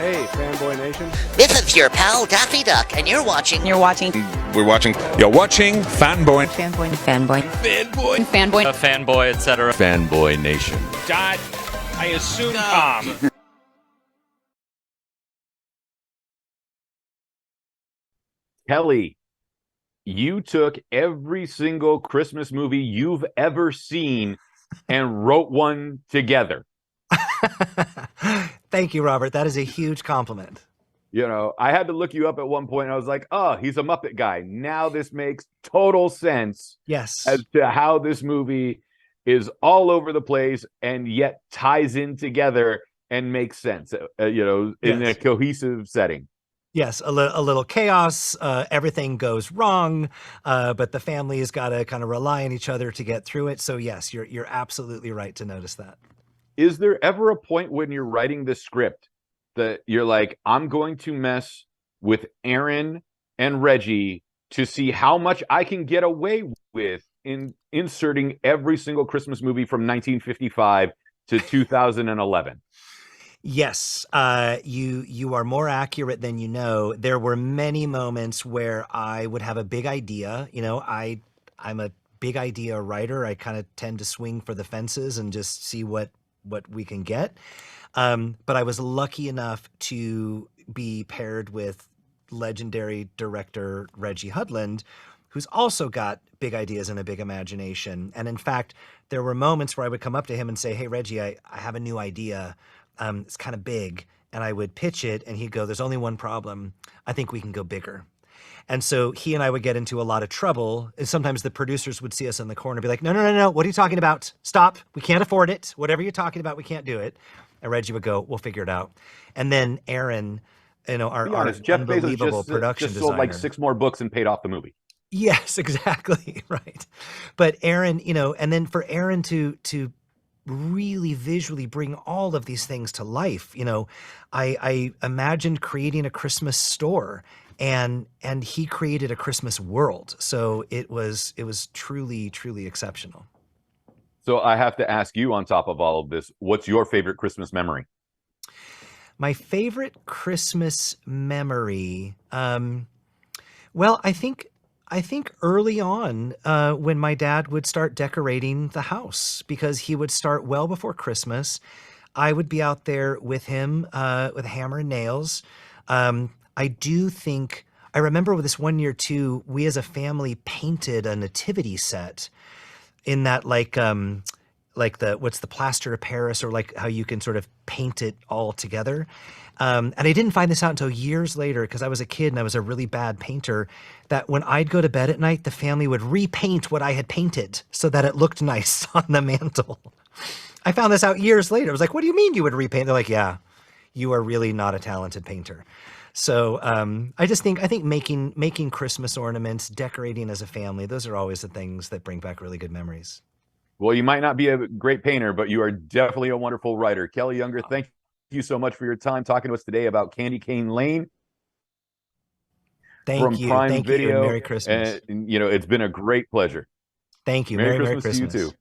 Hey, Fanboy Nation. This is your pal Daffy Duck, and you're watching. We're watching Fanboy. A fanboy, etc. Fanboy Nation. Dot, I assume Tom. Kelly, you took every single Christmas movie you've ever seen and wrote one together. Thank you, Robert. That is a huge compliment. You know, I had to look you up at one point, and I was like, oh, he's a Muppet guy. Now this makes total sense. Yes. As to how this movie is all over the place and yet ties in together and makes sense, in a cohesive setting. Yes, a little chaos. Everything goes wrong, but the family has got to kind of rely on each other to get through it. So yes, you're absolutely right to notice that. Is there ever a point when you're writing the script that you're like, I'm going to mess with Aaron and Reggie to see how much I can get away with in inserting every single Christmas movie from 1955 to 2011? Yes, you are more accurate than you know. There were many moments where I would have a big idea. You know, I'm a big idea writer. I kind of tend to swing for the fences and just see what we can get. But I was lucky enough to be paired with legendary director Reggie Hudland, who's also got big ideas and a big imagination. And in fact, there were moments where I would come up to him and say, hey, Reggie, I have a new idea. It's kind of big. And I would pitch it and he'd go, there's only one problem. I think we can go bigger. And so he and I would get into a lot of trouble. And sometimes the producers would see us in the corner and be like, no. What are you talking about? Stop. We can't afford it. Whatever you're talking about, we can't do it. And Reggie would go, we'll figure it out. And then Aaron, our Jeff unbelievable Bezos production just designer. sold like 6 more books and paid off the movie. Yes, exactly. Right. But Aaron, and then for Aaron to really visually bring all of these things to life, I imagined creating a Christmas store and he created a Christmas world. So it was truly, truly exceptional. So I have to ask you, on top of all of this, what's your favorite Christmas memory? My favorite Christmas memory, well, I think early on, when my dad would start decorating the house, because he would start well before Christmas. I would be out there with him with a hammer and nails. I remember with this one year too, we as a family painted a nativity set in that what's the plaster of Paris, or like how you can sort of paint it all together. And I didn't find this out until years later, because I was a kid and I was a really bad painter, that when I'd go to bed at night, the family would repaint what I had painted so that it looked nice on the mantle. I found this out years later. I was like, what do you mean you would repaint? They're like, yeah, you are really not a talented painter. So I think making Christmas ornaments, decorating as a family, those are always the things that bring back really good memories. Well, you might not be a great painter, but you are definitely a wonderful writer. Kelly Younger, thank you so much for your time talking to us today about Candy Cane Lane. Thank you. Prime Thank Video. you. Merry Christmas. And, it's been a great pleasure. Thank you. Merry Merry Christmas to you too.